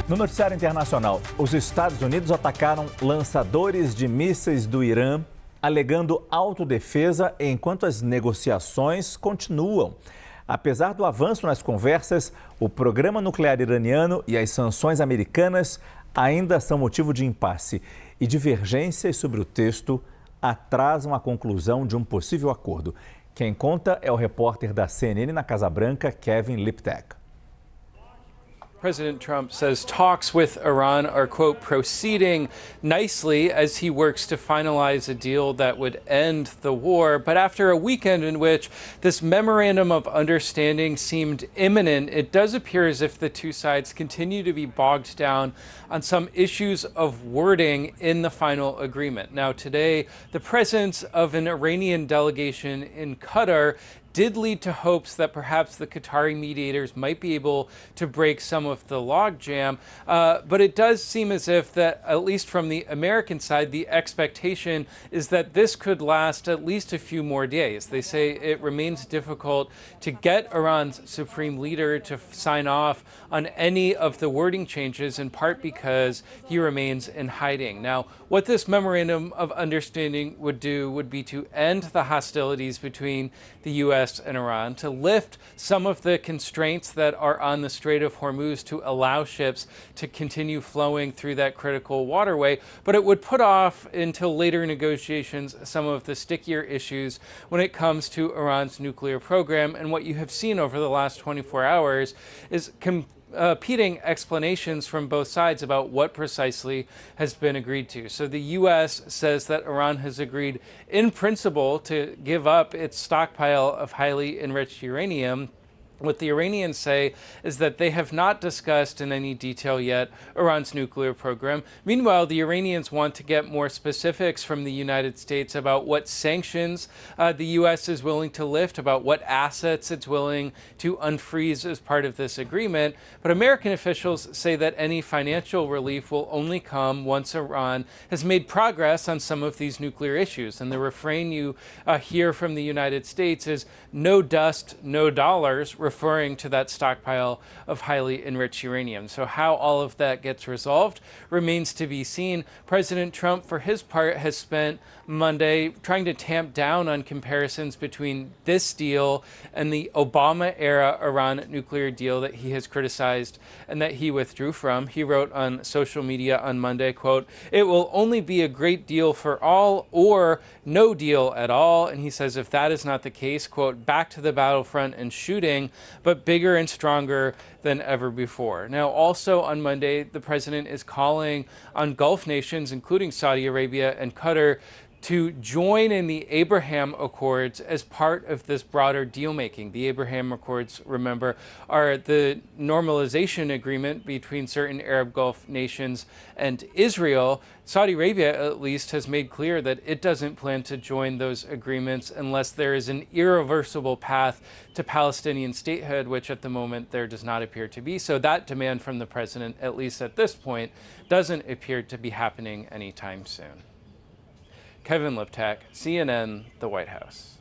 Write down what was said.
No noticiário internacional, os Estados Unidos atacaram lançadores de mísseis do Irã, alegando autodefesa enquanto as negociações continuam. Apesar do avanço nas conversas, o programa nuclear iraniano e as sanções americanas ainda são motivo de impasse e divergências sobre o texto atrasam a conclusão de um possível acordo. Quem conta é o repórter da CNN na Casa Branca, Kevin Liptak. President Trump says talks with Iran are, quote, proceeding nicely as he works to finalize a deal that would end the war. But after a weekend in which this memorandum of understanding seemed imminent, it does appear as if the two sides continue to be bogged down on some issues of wording in the final agreement. Now, today, the presence of an Iranian delegation in Qatar did lead to hopes that perhaps the Qatari mediators might be able to break some of the logjam. But it does seem as if that, at least from the American side, the expectation is that this could last at least a few more days. They say it remains difficult to get Iran's supreme leader to sign off on any of the wording changes, in part because he remains in hiding. Now, what this memorandum of understanding would do would be to end the hostilities between the U.S. and Iran, to lift some of the constraints that are on the Strait of Hormuz to allow ships to continue flowing through that critical waterway, but it would put off until later negotiations some of the stickier issues when it comes to Iran's nuclear program. And what you have seen over the last 24 hours is competing explanations from both sides about what precisely has been agreed to. So the U.S. says that Iran has agreed in principle to give up its stockpile of highly enriched uranium. What the Iranians say is that they have not discussed in any detail yet Iran's nuclear program. Meanwhile, the Iranians want to get more specifics from the United States about what sanctions the U.S. is willing to lift, about what assets it's willing to unfreeze as part of this agreement. But American officials say that any financial relief will only come once Iran has made progress on some of these nuclear issues. And the refrain you hear from the United States is no dust, no dollars, referring to that stockpile of highly enriched uranium. So how all of that gets resolved remains to be seen. President Trump, for his part, has spent Monday trying to tamp down on comparisons between this deal and the Obama-era Iran nuclear deal that he has criticized and that he withdrew from. He wrote on social media on Monday, quote, "It will only be a great deal for all or no deal at all." And he says if that is not the case, quote, "back to the battlefront and shooting, but bigger and stronger than ever before." Now, also on Monday, the president is calling on Gulf nations, including Saudi Arabia and Qatar, to join in the Abraham Accords as part of this broader deal-making. The Abraham Accords, remember, are the normalization agreement between certain Arab Gulf nations and Israel. Saudi Arabia, at least, has made clear that it doesn't plan to join those agreements unless there is an irreversible path to Palestinian statehood, which at the moment there does not appear to be. So that demand from the president, at least at this point, doesn't appear to be happening anytime soon. Kevin Liptak, CNN, the White House.